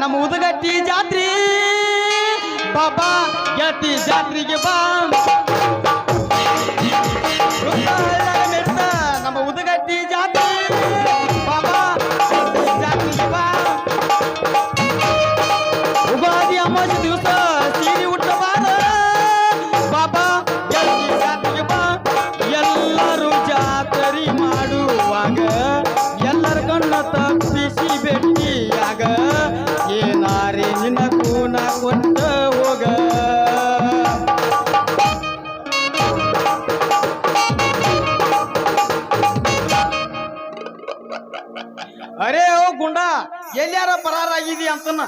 ನಮ್ಮ ಉದಗಟ್ಟಿ ಜಾತ್ರಿ ಬಾಬಾ ಗೆಳತಿ ಜಾತ್ರೆಗೆ ಬಾ ನಮ್ಮ ಉದಗಟ್ಟಿ ಜಾತ್ರೆ ಬಾಬಾ ಜಾತ್ರೆಗೆ ಬಾ ಉಗಾದಿ ಅಮಾವಾಸ್ಯೆ ದಿವಸ ಸೀರೆ ಉಟ್ಟಬಾರ ಬಾಬಾ ಗೆಳತಿ ಜಾತ್ರೆಗೆ ಬಾ ಎಲ್ಲರೂ ಜಾತ್ರೆ ಮಾಡುವಾಗ ಎಲ್ಲರ ಕಣ್ಣ ತಪ್ಪಿಸಿ ಭೇಟಿಯಾಗ ಏನಾರಿ ನಿನ್ನ ಕೂನ ಕೊಟ್ಟ ಹೋಗ ಅರೇ ಓ ಗುಂಡ ಎಲ್ಲಿಯಾರ ಪರಾರಾಗಿದಿ ಅಂತನ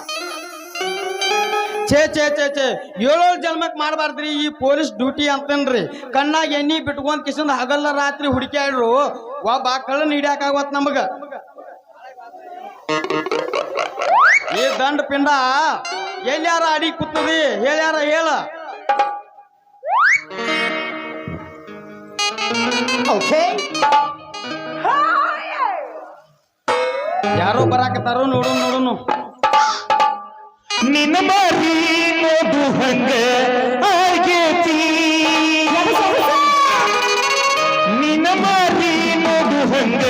ಛೇ ಛೇ ಛೇ ಛೇ ಏಳೇಳು ಜನ್ಮಕ್ ಮಾಡಬಾರ್ದ್ರಿ ಈ ಪೊಲೀಸ್ ಡ್ಯೂಟಿ ಅಂತನ್ರಿ ಕಣ್ಣಾಗ ಎಣ್ಣಿ ಬಿಟ್ಕೊಂಡ್ ಕಿಶನ್ ಹಗಲ್ಲ ರಾತ್ರಿ ಹುಡುಕ್ಯಾಡ್ರು ಒಬ್ಬ ಕಳ್ಳನ್ ಹಿಡಿಯಾಕಾಗತ್ ನಮಗ ಈ ದಂಡ ಪಿಂಡ ಎಲ್ಲಿಯಾರ ಅಡಿ ಕೂತದಿ ಹೇಳ್ಯಾರ ಹೇಳ ಯಾರೋ ಬರಾಕತ್ತಾರೋ ನೋಡೋಣ ನೋಡೋಣ ನಿನ್ನ ಮಾರಿ ನೋಡು ಹಂಗ ಆಗೇತಿ ನಿನ್ನ ಮಾರಿ ನೋಡು ಹಂಗ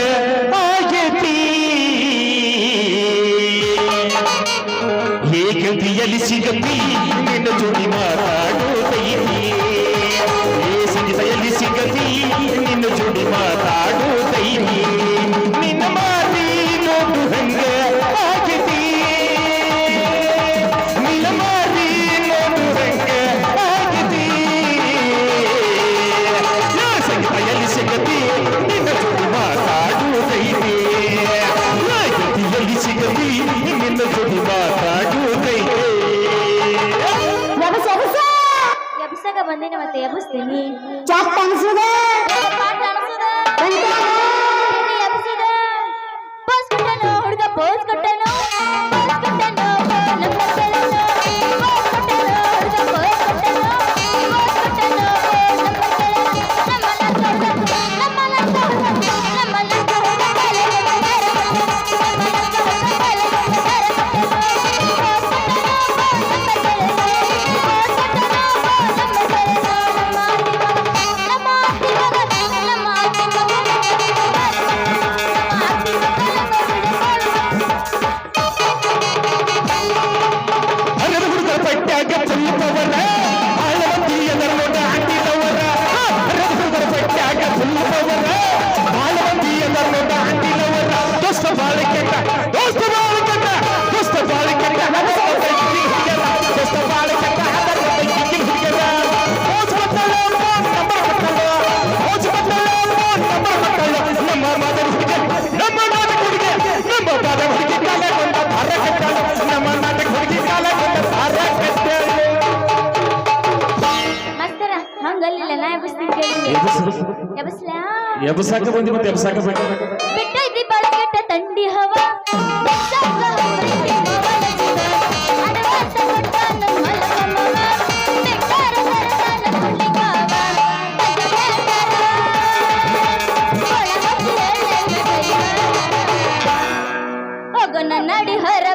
ಆಗೇತಿ ಹೇಗಂತಿಯಲ್ಲಿ ಸಿಗತಿ ನಿನ್ನ ಜೋಡಿ ಮಾತಾಡೋದೈತಿ ಸಂಗೀತೆಯಲ್ಲಿ ಸಿಗತಿ ನಿನ್ನ ಜೋಡಿ ಮಾತಾಡೋದೈತಿ ನಿನ್ನ ಮಾರಿ ನೋಡು ಹಂಗ ಆಗೇತಿ ನಿನ್ನ ಮಾರಿ ನೋಡು ಹಂಗ ಆಗೇತಿ ಸಂಗೀತೆಯಲ್ಲಿ ಸಿಗತಿ ನಿನ್ನ ಜೋಡಿ ಮಾತಾಡೋದೈತಿ ಸಂಗೀತೆಯಲ್ಲಿ ಸಿಗತಿ ನಿನ್ನ ಜೋಡಿ ಮಾತಾಡೋದೈತಿ ಎಬ್ಸಾಗ ಬಂದೇನೆ ಮತ್ತೆ ಎಬ್ಸ್ತೀನಿ ಜಾಸ್ತಿ ಅನ್ಸುದೆ ಪೋಸ್ ಕೊಟ್ಟನು ಹುಡುಗ ಪೋಸ್ ಕೊಟ್ಟನು ಎಬ್ಸಾಕ ಬಂದಿ ಮತ್ತೆ ಎಬ್ಸಾಕ ಬಿಟ್ಟೈತಿ ಬಳಕೆಟ್ಟ ತಂಡಿ ಹವಾ ಹೋಗೋಣ ನಡಿ ಹರ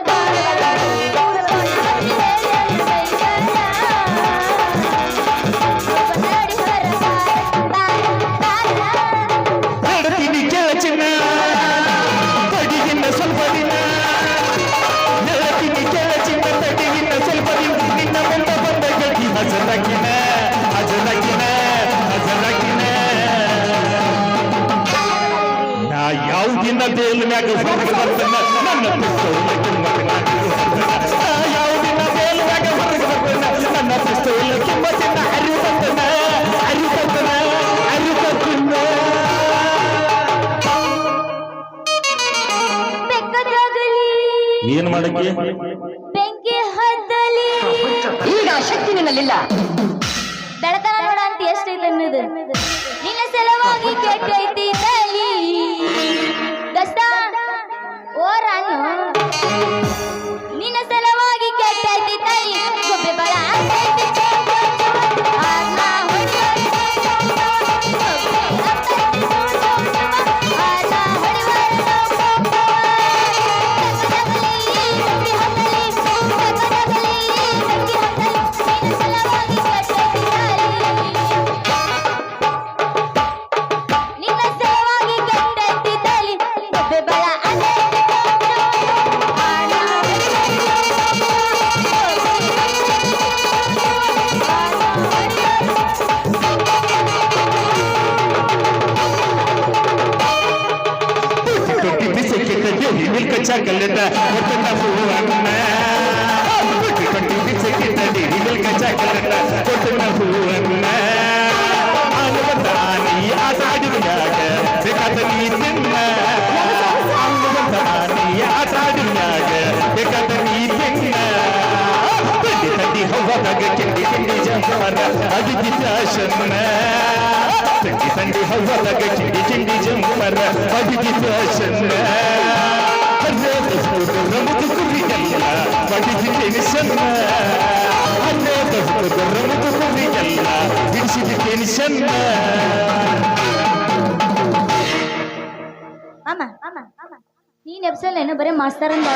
ಯಾವುದಿನ ದೇಲ್ ಮ್ಯಾಗ ಹೊರಗೆ ಬರ್ತನ ನನ್ನ ಪಿಸ್ತೂಲ್ ಯಾವುದಿನ ದೇಲ್ ಮ್ಯಾಗ ಹೊರಗೆ ಬರ್ತನ ನನ್ನ ಪಿಸ್ತೂಲ್ ಕಿಮ್ಮತ್ತಿನ ಅರಿವು ಬರ್ತನ ಏನ್ ಮಾಡಕ್ಕೆ ಬೆಂಕಿ ಹದ್ದಲಿ ಈಗ ಶಕ್ತಿ ನಿನ್ನಲ್ಲಿಲ್ಲ ಬೆಳತನ ನೋಡ ಅಂತ ಎಷ್ಟೈತೆ ಅನ್ನೋದು ನಿನ್ನ ಸಲುವಾಗಿ ಕೆಟ್ಟೈತಿ ತಲಿ ದಸ್ತ ಓರನ್ನು ನಿನ್ನ ಸಲುವಾಗಿ ಕೆಟ್ಟೈತಿ ತಲಿ ಗೊಬ್ಬೆ ಬಳ ಆಗ್ತೈತಿ ಚಾಕಲೇಟ ಕೊಟ್ಟನ ಹೂವನ್ನ ಬಿಟ್ಟು ಕಟ್ಟಿ ಬಿಚ್ಚಕ್ಕಿಟ್ಟಡಿ ಹಿಗಲ್ಕ ಚಾಕಲೇಟ ಕೊಟ್ಟನ ಹೂವನ್ನ ಆನುವಂತಾನಿ ಆಟ ಆಡಿರುವಾಗ ಬೇಕಾದ ನೀ ತಿನ್ನ ಆನುವಂತಾನಿ ಆಟ ಆಡಿರುವಾಗ ಬೇಕಾದ ನೀ ತಿನ್ನ ತಡ್ಡಿ ಹವ್ವದಾಗ ಕಿಂಡಿ ಕಿಂಡಿ ಜಂಪರ ಅದಿತಿ ಫ್ಯಾಷನ್ನ ತಂಡಿ ಹವ್ವದಾಗ ಕಿಂಡಿ ಕಿಂಡಿ ಜಂಪರ ಅದಿತಿ ಫ್ಯಾಷನ್ನ ರಮದು ಕುರಿಯಲ್ಲ ಬಡಿಸಿ ಟೆನ್ಷನ್ನ ರಮದು ಕುರಿಯಲ್ಲ ಬಿಡಿಸಿದ ಟೆನ್ಷನ್ನ ನೀನ್ ಎಬ್ಸಲ್ಲೇನು ಬರೀ ಮಾಸ್ತರ್ ಅಂದ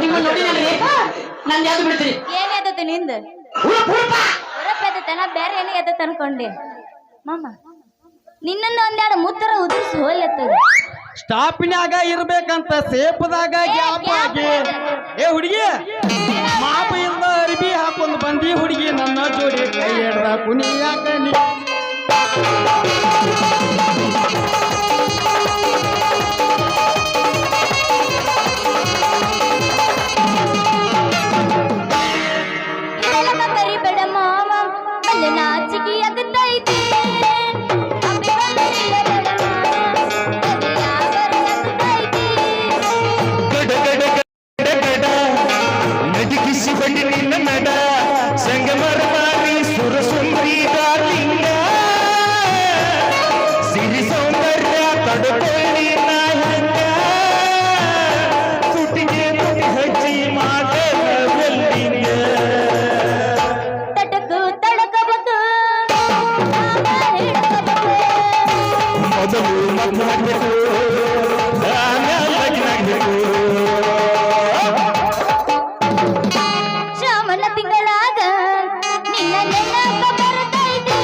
ನಿಮ್ಮ ನೋಡಿನಲ್ಲಿ ನಾನು ಯಾವ್ದು ಬಿಡ್ತೀರಿ ಏನ್ ಎದ್ದತ್ತು ನಿಂದ ನಾ ಬೇರೆ ಏನೇ ಎದ್ದತ್ ಅನ್ಕೊಂಡೆ ಮಾಮ ನಿನ್ನನ್ನು ಒಂದೆರಡು ಮುತ್ತರ ಉದುರಿಸಿ ಹೋಲತ್ತದ ಸ್ಟಾಪಿನಾಗ ಇರ್ಬೇಕಂತ ಸೇಪದಾಗ ಗ್ಯಾಪ್ ಆಗಿ ಏ ಹುಡುಗಿ ಮಾಪ ಇಲ್ದ ಅರ್ಬಿ ಹಾಕೊಂಡು ಬಂದಿ ಹುಡುಗಿ ನನ್ನ ಜೋಡಿ ಕೈ ಹಿಡ್ದ ಕುಣಿಯಾಕ ನೀ ಕರಿಬೇಡ ಮಾವ ಅಲ್ಲಿ ನಾಚಿಕೆ ಆಗತೈತಿ ನಜಿಗಿಸಿ ಬಡಿ ನಿನ್ನ ನಡ ಸಂಗಮರ ಮಾರಿ ಸುರ ಸುಂದರಿ ದಾಲಿಂಗ ಸಿರಿ ಸೌಂದರ್ಯ ತಡಕೊಳ್ಳಿ ನಾಯಂಗ ತುಟಿಗೆ ತುಟಿ ಹಚ್ಚಿ ಮಾಡಲಿಂಗ ತಟಕು ತಡಕಬೇಕು ಮೊದಲು ಮಕ್ಕಳಾಗಬೇಕು ಆಮೇಲೆ ಲಗ್ನ ಆಗಬೇಕು ಶ್ರಾವಣ ತಿಂಗಳಾಗ ನಿನ್ನ ನೆನಪ ಬರ್ತೈತಿ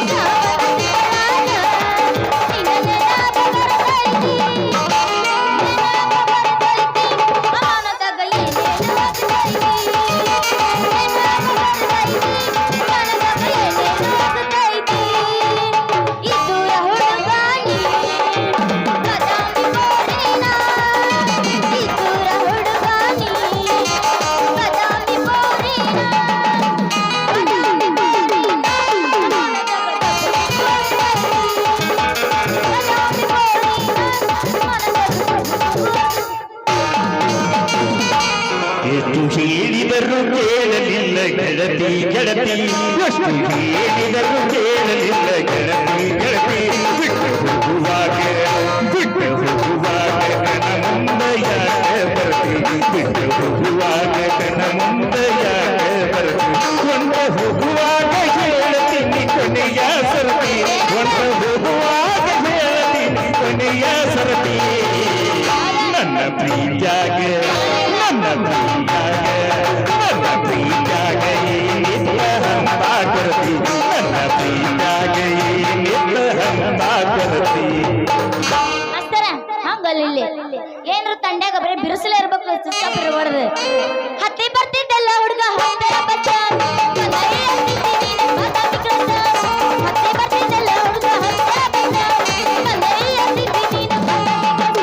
ಶ್ರಾವಣ ತಿಂಗಳಾಗ ನಿನ್ನ ನೆನಪ ಬರ್ತೈತಿ ಅವನದಾಗ ಏನೇನು ಆಗ್ತೈತಿ ಅವನದಾಗ ಏನೇನು ಆಗ್ತೈತಿ ಇದ್ದೂರ ಹುಡುಗಾನಿ ಕದಾಮಿ ಬೋರೇನ ಇದ್ದೂರ ಹುಡುಗಾನಿ ಕದಾಮಿ ಬೋರೇನ ಕದಾಮಿ ಬೋರೇನ ಎಷ್ಟು ಹೇಳಿದರೂ ಕೇಳಲಿಲ್ಲ ಗೆಳತಿ ಗೆಳತಿ ಎಷ್ಟು ಹೇಳಿದರೂ ಕೇಳಲಿಲ್ಲ ಗೆಳತಿ ಗೆಳತಿ ಬಿಟ್ಟು ಹೋಗುವಾಗ ನನ್ನ ಮುಂದೆ ಯಾಕೆ ಬರ್ತಿ ಬಿಟ್ಟು ಹೋಗುವಾಗ ನನ್ನ ಮುಂದೆ ಯಾಕೆ ಬರ್ತಿ ಒಂದ ಹೋಗುವಾಗ ಹೇಳ್ತೀನಿ ಕೊನೆಯ ಸರತಿ ಒಂದ ಹೋಗುವಾಗ ಹೇಳ್ತೀನಿ ಕೊನೆಯ ಸರತಿ ನನ್ನ ಪ್ರೀತ್ಯಾಗ ನನ್ನ ಪ್ರೀತ್ಯಾಗ ಏನಿಲ್ಲ ಹಂಬ ಕೊರತಿ ನನ್ನ ಪ್ರೀತ್ಯಾಗ ಏನಿಲ್ಲ ಹಂಬ ಕೊರತಿ ಮಾಸ್ತರ ಹಂಗಲ್ಲ ಏನ್ರ ತಂಡ್ಯಾಗ ಬರೀ ಬಿರುಸಲೇ ಇರ್ಬೇಕು ಚುಚ್ಚಾಪ್ ಇರಬಾರ್ದು ಹತ್ತಿ ಬರ್ತಿದ್ದಲ್ಲ ಹುಡುಗ ಹತ್ತರ ಬಚ್ಚ ಮಲೈ ಹತ್ತಿದ್ದಿ ನೀನು ಬಾದಾಮಿ ಕ್ರಾಸ ಹತ್ತಿ ಬರ್ತಿದ್ದಲ್ಲ ಹುಡುಗ ಹತ್ತರ ಬಚ್ಚ ಮಲೈ ಹತ್ತಿದ್ದಿ ನೀನು ಬಾದಾಮಿ ಕ್ರಾಸ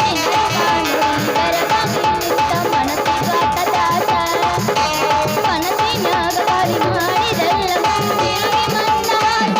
ನಿನ್ನ ಕಾಣು ಬೆರಗಾಗಿ ನಿಂತ ಮನಸ್ಸಿಗಾಟ ದಾಸ ಮನಸ್ಸಿನಾಗ ಗಾಳಿ ಮಾಡಿದಲ್ಲ ತಿರುಗಿ ಮಂದವಾಸ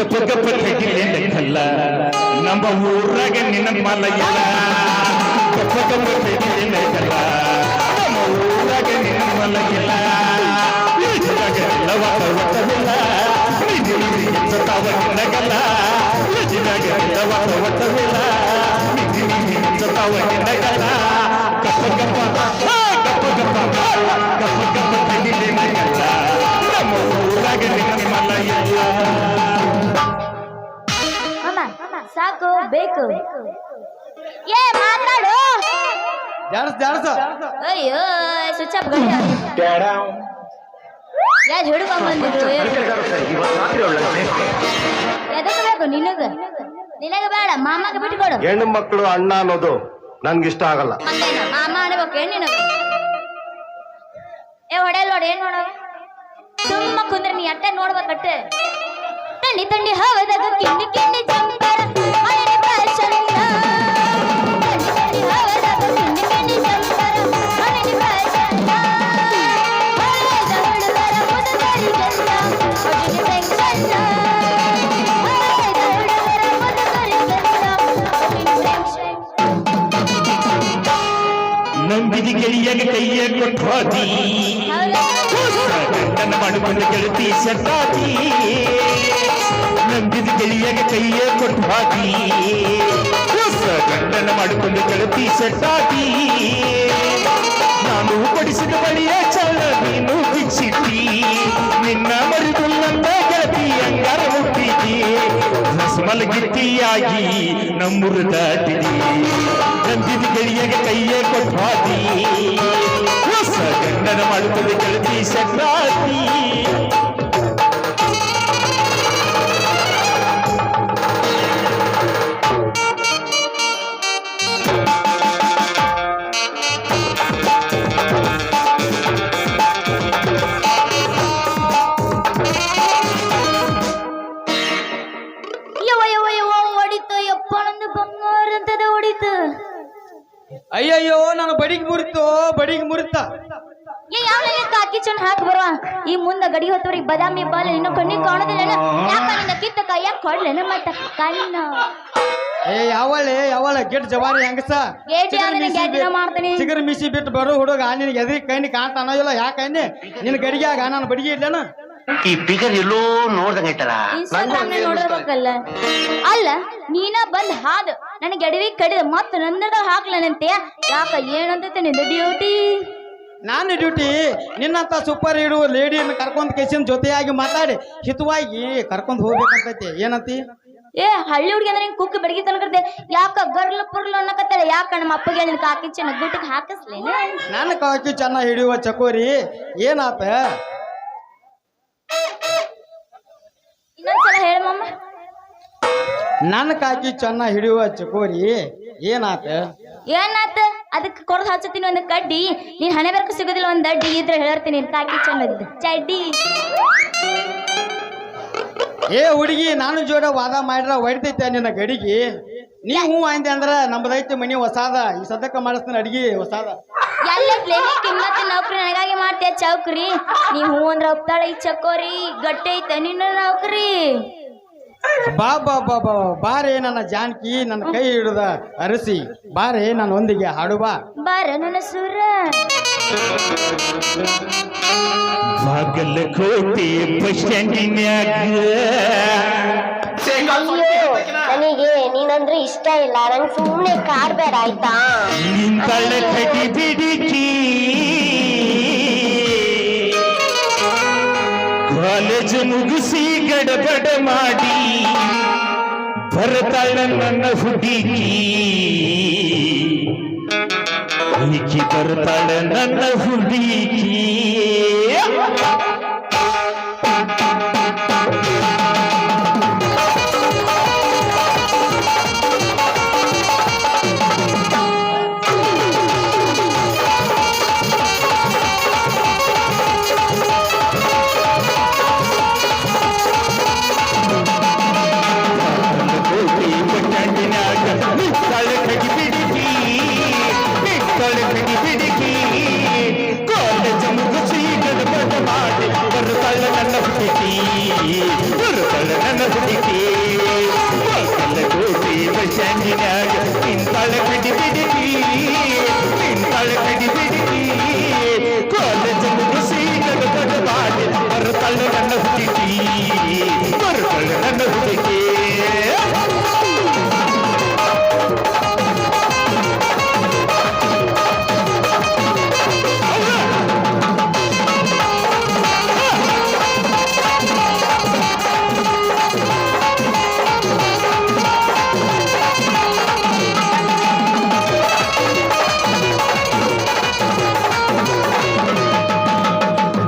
ಗಪ್ಪ ಗಪ್ಪ ಕಟ್ಟಿಲೇನ ಕಲ್ಲ ನಮ್ಮ ಊರಾಗ ನಿನ್ನ ಮಲಗಿಲ್ಲ ಗಪ್ಪ ಗಪ್ಪ ಕಟ್ಟಿಲೇನ ಕಲ್ಲ ನಮ್ಮ ಊರಾಗ ನಿನ್ನ ಮಲಗಿಲ್ಲ ಎಲ್ಲವ ಒಟ್ಟವಿಲ್ಲ ತಾವ ನಗಲ್ಲ ಎಲ್ಲವ ಒಟ್ಟವಿಲ್ಲ ತಾವ ನಗಲ್ಲ ಗಪ್ಪ ಗಪ್ಪ ಗಪ್ಪ ಗಪ್ಪ ಗಪ್ಪ ಗಪ್ಪ ಕಟ್ಟಿಲೇನ ಕಲ್ಲ ನಮ್ಮ ಊರಾಗ ನಿನ್ನ ಮಲಗಿಲ್ಲ ಅಮ್ಮ ಸಾಕು ಬೇಕು ಏ ಮಾತಾಡು ಜಾಡ್ಸ ಅಯ್ಯೋ ಸ್ವಿಚ್ ಆಫ್ ಗಡಿ ಯಾರು ಹಿಡ್ಕೊಂಡ್ ಎದಕ್ಕೆ ಬೇಕು ನಿನಗ ಬೇಡ ಮಾಮಗೆ ಬಿಟ್ಕೊಡು ಹೆಣ್ಣು ಮಕ್ಕಳು ಅಣ್ಣ ಅನ್ನೋದು ನನ್ಗಿಷ್ಟ ಆಗಲ್ಲ ಮತ್ತೇನ ಮಾಮ ಅನ್ಬೇಕು ಹೆಣ್ಣಿನ ಏ ಹೊಡೆಯಲ್ ನೋಡಿ ಏನ್ ನೋಡ ಸುಮ್ಮ ಕುಂದ್ರೆ ನೀ ಅಟ್ಟೆ ನೋಡ್ಬೇಕಟ್ಟೆ ತಣ್ಣಿ ತಣ್ಣಿ ಹವದಾಗ ಕಿಂಡಿ ಕಿಂಡಿ ಜಂಪರ ಮನೆಗೆ ಭಾಷಣಿಲ್ಲ ತಣ್ಣಿ ತಣ್ಣಿ ಹವದಾಗ ಕಿಂಡಿ ಕಿಂಡಿ ಜಂಪರ ಮನೆಗೆ ಭಾಷಣಿಲ್ಲ ಹಳೆದ ಹುಡುಗರ ಮುದುಕರಿಗೆಲ್ಲ ಒಟ್ಟಿಗೆ ಬೆಂಕಣ್ಣ ಹಳೆದ ಹುಡುಗರ ಮುದುಕರಿಗೆಲ್ಲ ಒಟ್ಟಿಗೆ ಬೆಂಕಣ್ಣ ನಂಬಿದ ಗೆಳೆಯಗ ಕೈಯ ಕೊಟ್ಟಾದಿ ಗಂಡನ ಮಾಡಿಕೊಂಡು ಗೆಳತಿ ಸೆಟ್ಟಾದಿ ನಂಬಿದ ಗೆಳೆಯಗ ಕೈಯ ಕೊಟ್ಟಾದಿ ಗಂಡನ ಮಾಡಿಕೊಂಡು ಗೆಳತಿ ಸೆಟ್ಟಾದಿ ನಾನು ಕೊಡಿಸಿದ ಬಳಿಯ ಚಲ ನೀನು ಬಿಚ್ಚಿಟ್ಟಿ ನಿನ್ನ ಮರಿದು ನನ್ನ ಗೆಳತಿ ಅಂಗಾರ ಮುಟ್ಟಿದಿ ಮಲಗಿಟ್ಟಿಯಾಗಿ ನಮ್ಮೂರು ದಾಟಿದಿ ನಂಬಿದ ಗೆಳೆಯಗ ಕೈಯ ಕೊಟ್ಟಾದಿ ಹೊಸ ಗಂಡನ ಮಾಡುತ್ತದೆ ಗೆಳತಿ ಸೆಟ್ಟಾದಿ ಹೊಡಿತು ಯಪ್ಪ ನಂದು ಬಂಗಾರ ಅಂತದ ಹೊಡಿತು ಅಯ್ಯಯ್ಯೋ ನಾನು ಬಡಿಗೆ ಮುರಿತ ಏ ಯಾವ ಕಾಕಿ ಚಂದ್ ಹಾಕಿ ಬರುವ ಈ ಮುಂದ ಗಡಿ ಹೊತ್ತವ್ರಿಗೆ ಬದಾಮಿ ಬಾಲ ಇನ್ನು ಕಣ್ಣಿಗೆ ಕಾಣೋದಿಲ್ಲ ಯಾಕ ನಿನ್ನ ಕಿತ್ತ ಕೈಯಾಗ ಕೊಡ್ಲೇನ ಮತ್ತ ಕಣ್ಣ ಏ ಯಾವಳೆ ಗೆಟ್ ಜವಾರಿ ಹೆಂಗಸ ಗೇಟ್ ಯಾವ್ದನ್ನ ಗ್ಯಾಟಿನ ಮಾಡ್ತಾನೆ ಚಿಗರ್ ಮಿಸಿ ಬಿಟ್ಟು ಬರೋ ಹುಡುಗ ನಿನಗೆ ಎದ್ರಿ ಕೈನಿ ಕಾಣ್ತಾನ ಇಲ್ಲ ಯಾಕೆ ನಿನ್ನ ಗಡಿಗ್ಯಾಗ ನಾನು ಬಡಿಗೆ ಇಡ್ಲೇನ ಈ ಫಿಗರ್ ಎಲ್ಲೋ ನೋಡ್ದಂಗ ಐತಲ್ಲ ಇನ್ಸ್ಟಾಗ್ರಾಮ್ ನೋಡ್ಬೇಕಲ್ಲ ಅಲ್ಲ ನೀನ ಬಂದ್ ಹಾದ್ ನನಗೆ ಎಡವಿ ಕಡಿದ ಮತ್ತ ನಂದದ ಹಾಕ್ಲನಂತೆ ಯಾಕ ಏನಂತೈತೆ ನಿಂದ ಡ್ಯೂಟಿ ನಾನು ಡ್ಯೂಟಿ ನಿನ್ನಂತ ಸೂಪರ್ ಹೀರೋ ಲೇಡಿಯನ್ನು ಕರ್ಕೊಂಡ್ ಕೇಸಿನ ಜೊತೆಯಾಗಿ ಮಾತಾಡಿ ಹಿತವಾಗಿ ಕರ್ಕೊಂಡ್ ಹೋಗ್ಬೇಕಂತೈತಿ ಏನಂತಿ ಏ ಹಳ್ಳಿ ಹುಡುಗಿ ಅಂದ್ರೆ ಹಿಂಗ್ ಕುಕ್ಕಿ ಬೆಳಗ್ಗೆ ತನಕರ್ದೆ ಯಾಕ ಗರ್ಲ ಪುರ್ಲು ಅನ್ನಕತ್ತಾಳೆ ಯಾಕ ನಮ್ಮ ಅಪ್ಪಗೆ ನಿನ್ ಕಾಕಿ ಚೆನ್ನ ಗುಟ್ಟಕ್ಕೆ ಹಾಕಿಸ್ಲೇನ ನನ್ನ ಕಾಕಿ ಚೆನ್ನಾಗಿ ಹಿಡಿಯುವ ಚಕೋರಿ ಏನಾತ ಇನ್ನೊಂದ್ಸಲ ಹೇಳ ಮಮ್ಮ ನನ್ನ ಕಾಕಿ ಚೆನ್ನಾಗಿ ಹಿಡಿಯುವ ಚಕೋರಿ ಏನಾತ ಏನಾತ ಅದಕ್ಕೆ ಕೊಡದ್ ಹಚ್ಚತೀನಿ ಒಂದು ಕಡ್ಡಿ ನೀನ್ ಹಣೆ ಬರ್ಕು ಸಿಗೋದಿಲ್ಲ ಒಂದ್ ಅಡ್ಡಿ ಇದ್ರೆ ಹೇಳ್ತೀನಿ ಕಾಕಿ ಚೆನ್ನದ ಚಡ್ಡಿ ಏ ಹುಡುಗಿ ನಾನು ಜೋಡ ವಾದ ಮಾಡ್ರ ಹೊಡಿತೈತೆ ನಿನ್ನ ಗಡಿಗೆ ನೀ ಹೂ ಅಂದೆ ಅಂದ್ರ ನಮ್ದೈತಿ ಮನಿ ಹೊಸಾದ ಈ ಸದ್ಯಕ್ಕೆ ಮಾಡಿಸ್ತಾನೆ ಅಡಿಗೆ ಹೊಸಾದ ಎಲ್ಲೈತ್ಲೆ ಕಿಮ್ಮತ್ತ ನೌಕರಿ ನನಗಾಗಿ ಮಾಡ್ತೀಯ ಚೌಕ್ರಿ ನೀ ಹೂ ಅಂದ್ರ ಒಪ್ತಾಳ ಈ ಚಕೋರಿ ಗಟ್ಟಿ ಐತೆ ನಿನ್ನ ನೌಕರಿ ಬಾ ಬಾ ಬಾ ಬಾ ಬಾರೇ ನನ್ನ ಜಾನಕಿ ನನ್ನ ಕೈ ಹಿಡಿದ ಅರಸಿ ಬಾರೇ ನನ್ನ ಒಂದಿಗೆ ಹಾಡು ಬಾ ಬಾರ ನನ್ನ ಸುರ ಬಾಗಲಕೋಟೆ ಬಸ್ ಸ್ಟ್ಯಾಂಡಿನ್ಯಾಗ ನನಗೆ ನೀನಂದ್ರೆ ಇಷ್ಟ ಇಲ್ಲ ನಂಗೆ ಸುಮ್ಮನೆ ಕಾಡ್ಬೇಡ ಆಯ್ತಾ ನಿಂತಳ ಕಟಿ ಬಿಡಿಕಿ ಕಾಲೇಜ್ ಮುಗಿಸಿ ಗಡಬಡ ಮಾಡಿ ಬರ್ತಾಳ ನನ್ನ ಹುಡುಗಿ ಈಕಿ ಬರ್ತಾಳ ನನ್ನ ಹುಡುಗಿ ನನ್ನ ಹುಡುಗಿ ಬಾಗಲಕೋಟೆ ಬಸ್ ಸ್ಟ್ಯಾಂಡಿನ್ಯಾಗ ನಿಂತಾಳ ಬಿಡಿ ಬಿಡಿಗಿ ನಿಂತಾಳ ಬಿಡಿ ಬಿಡಿಗಿ ಕಾಲೇಜ್ ಮುಗಿಸಿ ಗಡಗಡ ಮಾಡಿ ಬರುತ್ತಾಳ ನನ್ನ ಹುಡುಗಿ ಬರುತ್ತಾಳ ನನ್ನ ಹುಡುಗಿ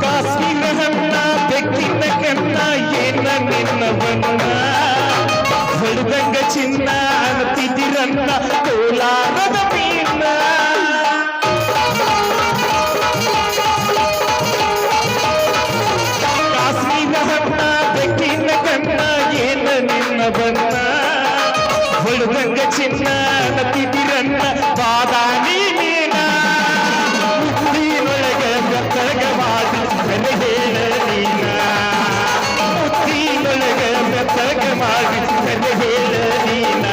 ಕಾಶ್ಮೀರ ಹಣ್ಣ ಬೆಕ್ಕಿನ ಕಣ್ಣ ಏನ ನಿನ್ನ ಬಣ್ಣ ಹೊಡೆದಂಗ ಚಿನ್ನ ಅಂತಿದಿರನ್ನ ಕೋಲಾರದ ಮೀನ ಕಾಶ್ಮೀರ ಹಣ್ಣ ಬೆಕ್ಕಿನ ಕಣ್ಣ ಏನ ನಿನ್ನ ಬಣ್ಣ ಹೊಡೆದಂಗ ಚಿನ್ನ ಅಂತಿದಿರನ್ನ ಬಾದಾಮಿ ಮೀನ ಮುತ್ತಿನೊಳಗೆ ಬೆತ್ತಗ ಮಾಡಿ ನನ್ನ ಹೇಳ ನೀನ ಮುತ್ತಿನೊಳಗೆ ಬೆತ್ತಗ ಮಾಡಿ ನನ್ನ ಹೇಳ ನೀನ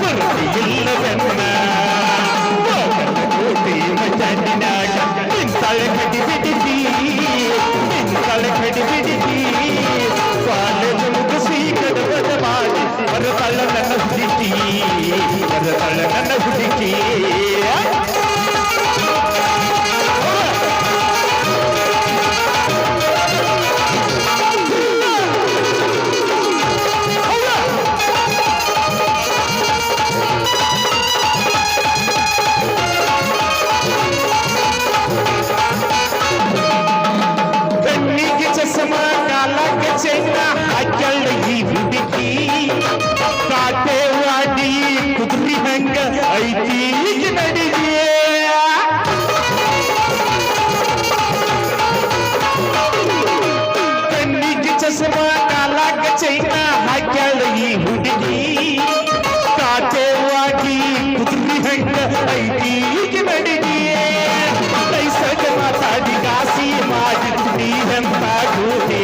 ಬರುತ್ತಿಲ್ಲವೆನ್ನ ಬಾಗಲಕೋಟೆ ಮಜಾಡಿನಾಗ ನಿಂತಾಳ ಕಡಿ ಬಿಡಿಗಿ ನಿಂತಾಳ ಕಡಿ ಬಿಡಿಗಿ ಕಾಲೇಜ್ ಮುಗಿಸಿ ಗಡಬಡ ಮಾಡಿ ಬರುತ್ತಾಳ ನನ್ನ ಹುಡುಗಿ ಬರುತ್ತಾಳ ನನ್ನ ಹುಡುಗಿ ಕಣ್ಣಿಗೆ ಚಸ್ಮ ಕಾಲಕ್ಕೆ ಚೆನ್ನ ಹಾಕ್ಯಾಳ ಈ ಹುಡುಗಿ ಕಾಟೇವಾಡಿ ಕುದುರಿ ಹಂಗ ಐತಿ ಈಗ ನಡಿಗೆ ಕಣ್ಣಿಗೆ ಚಸ್ಮ ಕಾಲಕ್ಕೆ ಚೆನ್ನ ಹಾಕ್ಯಾಳ ಈ ಹುಡುಗಿ ಕಾಟೇವಾಡಿ ಕುದುರಿ ಹಂಗ ಐತಿ ಈಗ ನಡಿಗೆ ನೈಸರ್ಗ ಮಾತಾಡಿ ಕಾಸಿ ಮಾಡಿ ನೀರಂತ ಗೂಟೆ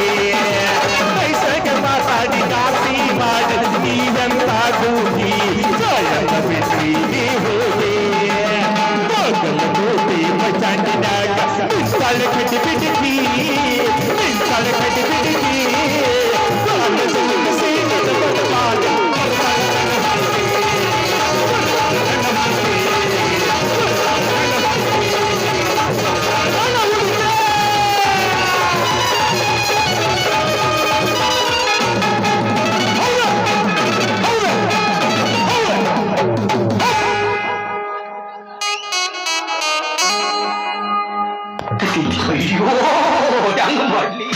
ನೈಸರ್ಗ ಮಾತಾಡಿ ಕಾಸಿ ಮಾಡಿ ನೀರಂತ ಗೂಟಿ ಜಯದ ಬಿಟ್ಟಿ ಹೋದೆ ಬಾಗಲಕೋಟೆ ಮಚಾಂಡಿನಾಗ ನಿಂತಾಳ ಕಟ್ಟಿ ಬಿಡಿಗಿ ನಿಂತಾಳ ಕಟ್ಟಿ ಬಿಡಿಗಿ ಕಾಲೇಜ್ ಮುಗಿಸಿ ಗಡಬಡ ಮಾಡಿ ಅಯ್ಯೋ ಹೆಂಗ ಮಾಡ್ಲಿ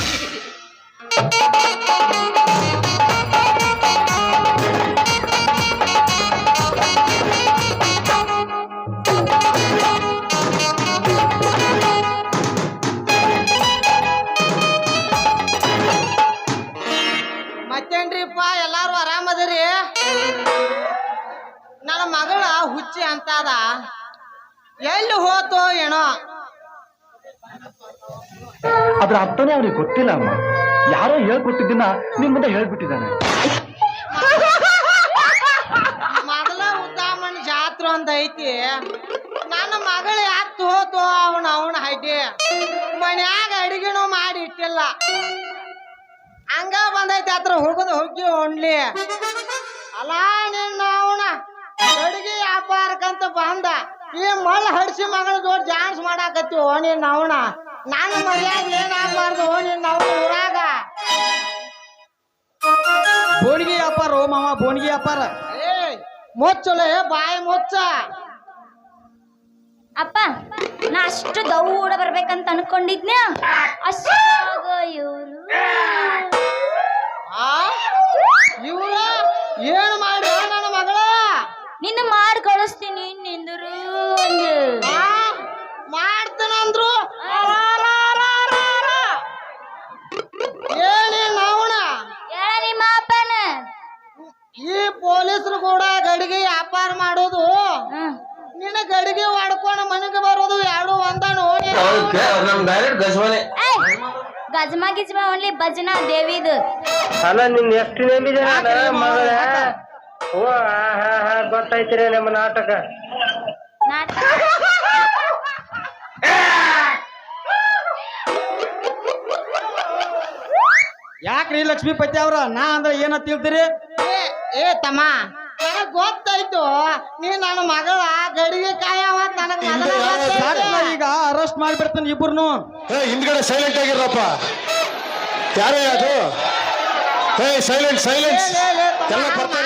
ಮತ್ತೇನ್ರಿಪ್ಪ ಎಲ್ಲಾರು ಆರಾಮದಿರಿ? ನನ್ನ ಮಗಳ ಹುಚ್ಚಿ ಅಂತದ ಎಲ್ಲಿ ಹೋತೋ ಏನೋ. ಅದ್ರ ಅರ್ಥನೇ ಅವ್ರಿಗೆ ಗೊತ್ತಿಲ್ಲ ಅಮ್ಮ. ಯಾರೋ ಹೇಳ್ಕೊಟ್ಟಿದ್ದನ್ನ ನಿಮ್ ಮುಂದೆ ಹೇಳ್ಬಿಟ್ಟಿದ್ದಾನೆ. ಮೊದಲ ಉದ್ದಾಮನ್ ಜಾತ್ರೆ ಒಂದ್ ಐತಿ. ನನ್ನ ಮಗಳು ಯಾಕೆ ಹೋತೋ ಅವನ ಹೈಟಿ ಮನ್ಯಾಗ ಅಡಿಗೆನೂ ಮಾಡಿ ಇಟ್ಟಿಲ್ಲ. ಹಂಗ ಬಂದೈತಿ ಹತ್ರ ಹೋಗಿ ಉಣ್ಲಿ. ಅಲ್ಲ ನಿನ್ನ ಅವನ ಅಡಿಗೆ ವ್ಯಾಪಾರಕ್ಕಂತ ಬಂದ ಈ ಮಳ್ಳ ಹಡ್ಸಿ ಮಗಳ ಜೋಡ್ ಡ್ಯಾನ್ಸ್ ಮಾಡಾಕತ್ತೀವೋ ನಿನ್ನ ಅವನ. ನನ್ನ ಮರ್ಯಾದ ಏನಾಗ್ಬಾರ್ದು ನಿನ್ನ ಅವನ ಊರಾಗ. ಬೋಣಿಗೆ ವ್ಯಾಪಾರ ಮಾಮ, ಬೋಣಿಗೆ ವ್ಯಾಪಾರ. ಏ ಮುಚ್ಚಲೆ ಬಾಯಿ ಮುಚ್ಚ. ಅಪ್ಪ ನಾ ಅಷ್ಟು ದೌಡ ಬರ್ಬೇಕಂತ ಅನ್ಕೊಂಡಿದ್ನ ಅಷ್ಟಾಗ ಇವ್ರು ಇವ್ರ ಏನ್ ಮಾಡಿ ನನ್ನ ಮಗಳ ನಿನ್ನ ಮಾಡಿ ಕಳಿಸ್ತೀನಿ ನಿಂದರು ಮಾಡ್ತಾನಂದ್ರು. ಏನಿ ನಾವಣ ಹೇಳ ನಿಮ್ಮ ಅಪ್ಪನ ಈ ಪೊಲೀಸರು ಕೂಡ ಗಡಿಗೆ ವ್ಯಾಪಾರ ಮಾಡೋದು ನಿನ್ನ ಗಡಿಗೆ ಹೊಡ್ಕೊಂಡು ಮನೆಗೆ ಬರೋದು ಎರಡು ಒಂದ ನೋಡಿ. ಗಜ್ಮಾ ಗಿಜ್ಮಾ ಓನ್ಲಿ ಭಜನಾ ದೇವಿದು. ಅಲ್ಲ ನಿನ್ ಎಷ್ಟು ನಂಬಿದೆ ಮಗಳ ಗೊತ್ತೈತಿರಿ ನಿಮ್ಮ ನಾಟಕ. ಯಾಕ್ರಿ ಲಕ್ಷ್ಮೀಪತಿ ಅವ್ರ ನಾ ಅಂದ್ರೆ ಏನ ತಿಳ್ತೀರಿ? ಏ ತಮ್ಮ ನನಗ್ ಗೊತ್ತಾಯ್ತು ನೀ ನನ್ನ ಮಗಳ ಗಡಿಗೆ ಕಾಯವ ನನಗ್ ಮೊದಲ ಗೊತ್ತೈತೆ. ಈಗ ಅರೆಸ್ಟ್ ಮಾಡ್ಬಿಡ್ತಾನೆ ಇಬ್ಬರನು. ಹಿಂದ್ಗಡೆ ಸೈಲೆಂಟ್ ಆಗಿರಪ್ಪ. ಯಾರೇ ಅದು? Silent silence. ಎಲ್ಲ ಬರ್ತಾರೆ.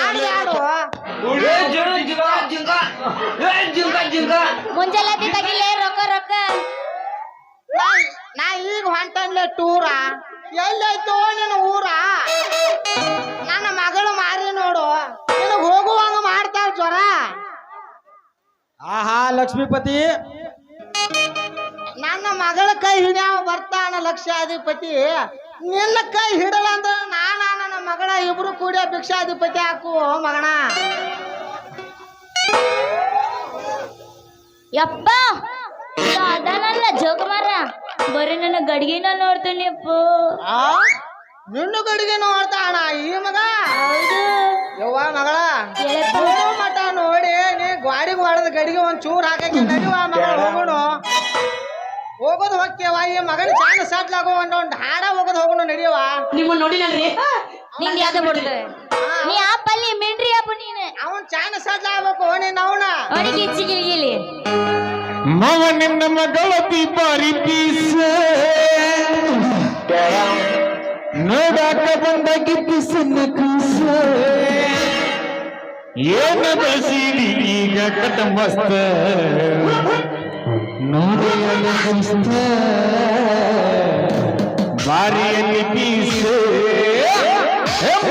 ಮುಂಜಾನೆ ತಗಿಲೆ ರೊಕ್ಕ ರೊಕ್ಕ. ನಾ ಈಗ ಹೊಂಟನ್ಲೆ ಟೂರ. ಎಲ್ಲೈತೋ ನಿನ್ನ ಊರ? ನನ್ನ ಮಗಳು ಮಾರಿ ನೋಡು ನಿನಗ್ ಹೋಗುವಂಗ ಮಾಡ್ತಾಳ ಜ್ವರ. ಆಹಾ ಲಕ್ಷ್ಮೀಪತಿ, ನನ್ನ ಮಗಳ ಕೈ ಹಿಡಿಯವ ಬರ್ತಾನ ಲಕ್ಷಾಧಿಪತಿ. ನಿನ್ನ ಕೈ ಹಿಡಲ್ಲ ಅಂದ್ರೆ ನನ್ನ ಮಗಳ ಇಬ್ರು ಕೂಡ ಭಿಕ್ಷಾಧಿಪತಿ ಹಾಕು ಮಗಣ. ಯಪ್ಪ ಅದನಲ್ಲ ಜೋಕುಮಾರ, ಬರೀ ನನ್ನ ಗಡಿಗೆನ ನೋಡ್ತೀನಿ ಅಪ್ಪ. ನಿನ್ನ ಗಡಿಗೆ ನೋಡ್ತಾಣ ಈ ಮಗ. ಹೌದು ಯವ್ವ ಮಗಳ ಹೇಳಪ್ಪ. ಹೋಗೋ ಮಟ ನೋಡಿ ನೀ ಗಾಡಿಗೆ ಹೊಡೆದ ಗಡಿಗೆ ಒಂದ್ ಚೂರ್ ಹಾಕಿ ನಡಿವ ಮಗಳ ಹೋಗೋಣ. ಹೋಗೋದು ಹೊಕ್ಕೇವ ಈ ಮಗನ ಚಾಣ ಸಾಟ್ಲಾಗೋ ಒಂದ್ ಹಾಡ ಹೋಗೋದು ಹೋಗೋಣ ನಡಿಯವ. ನಿಮ್ಮ ನೋಡಿನಲ್ರಿ ನಿಂಗೆ ಯಾವ್ದು ಬಿಡ್ತೇವೆ ನೀ ಆಪಲ್ಲಿ ಮಿಂಡ್ರಿ ಅಪ್ಪ ನೀನು. ಅವನ್ ಚಾಣ ಸಾಟ್ಲಾಗಬೇಕು ನೀನ್ ಅವನ. ಅವನಿಗೆ ಇಚ್ಚಿಗಿಲಿಗಿಲಿ ಮವ ನಿನ್ನ ಮಗಳ ಬಾರಿ ಪೀಸ ನೋಡಾಕ ಬಂದಾಗಿ ಪಿಸನ್ನ ಕೂಸ ಏನ ಬಸೀಡಿ ಈಗ ಕಟ ಮಸ್ತ ನೋಡಿಯಲ್ಲಿ ಮಸ್ತ ಬಾರಿಯಲ್ಲಿ ಪೀಸ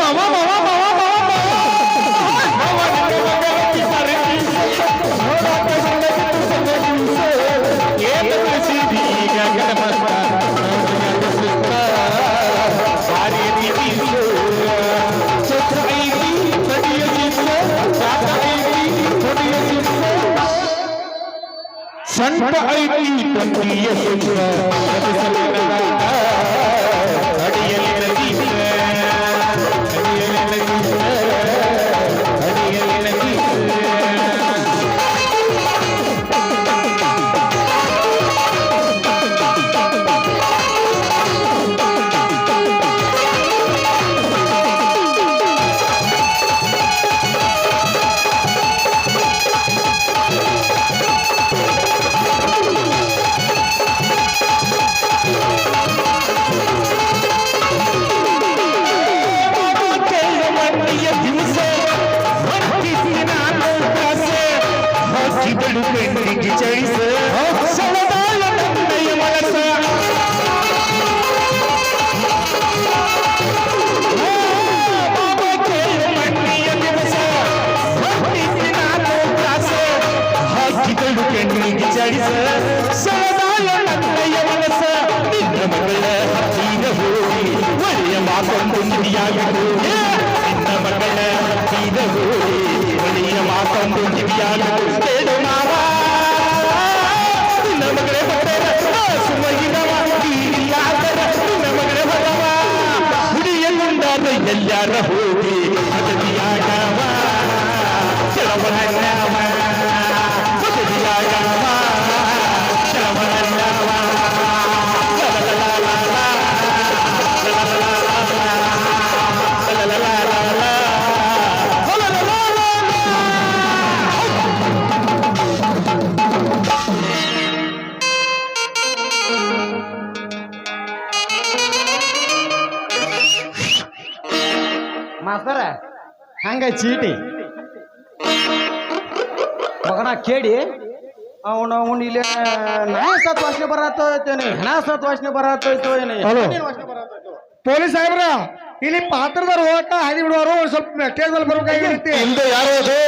ಮವ ಮವ ಮವ ಮವ ಮವ ನಿನ್ನ ಮಗಳ ಬಾರಿ ಪೀಸ ನೋಡಾಕ ಬಂದಾಗಿ ಪಿಸನ್ನ ಕೂಸ ಏನ ಬಸೀಡಿ ಈಗ ಕಟ ಮಸ್ತ ಸಂತ ಐತಿ ತಂಗಿಯ ಸುತ್ತ ಅಡಿಯಲಿನ ಗೀತ ಅಡಿಯಲಿನ ಗೀತ ಅಡಿಯಲಿನ ಗೀತ. ಬೆಂಡಿಗೆ ಚಳಿಸ ಸಲದಾಳ ನನ್ನಯ ಮನಸ ಮಣ್ಣಿಯ ದಿವಸ ಹಾಕಿದಳು ಬೆಂಡಿಗೆ ಚಳಿಸ ಸಲದಾಳ ನನ್ನಯ ಮನಸ ನಿನ್ನ ಮಗಳ ಹತ್ತಿರ ಹೋಗಿ ಒಳ್ಳೆಯ ಮಾತೊಂದು ಕಿವಿಯಾಗಲು ನಿನ್ನ ಮಗಳ ಹತ್ತಿರ ಹೋಗಿ ಒಳ್ಳೆಯ ಮಾತೊಂದು ಕಿವಿಯಾಗಲು ಹೇಳು ಮಾವ ನಿನ್ನ ಮಗಳೇ ಹೊಡೆದ ಸುಮಗಿನವ ಯಾದರ ನಿನ್ನ ಮಗಳೇ ಹೊರವ ಹುಡಿಯಲ್ಲುಂಡಾದ ಎಲ್ಲಾರ ಹೋಗಿ ಮದುವೆಯಾಗವ ಕೆಳವನಲ್ಲವ ಮದುವೆಯಾಗವ ಕೆಳವನಲ್ಲವ ಮಾಸ್ತರ ಹಂಗ ಚೀಟಿ ಮಗನ ಕೇಳಿ ಅವನು ಇಲ್ಲಿ ನಾಯಿ ಸತ್ ವಾಸನೆ ಬರತ್ತೇನೆ, ಹೆಣ ಸತ್ ವಾಸನೆ ಬರತ್ತೈತೋ ಏನು ವಾಸನೆ ಬರತ್ತೈತೋ. ಪೊಲೀಸ್ ಸಾಹೇಬ್ರ ಇಲ್ಲಿ ಪಾತ್ರದವ್ರು ಹೋಗಕ್ಕ ಹಾದಿ ಬಿಡುವರು ಸ್ವಲ್ಪ ಸ್ಟೇಜ್ ಮೇಲೆ ಬರ್ಬೇಕಾಗಿರುತ್ತೆ. ಹಿಂದೆ ಯಾರು ಅದು?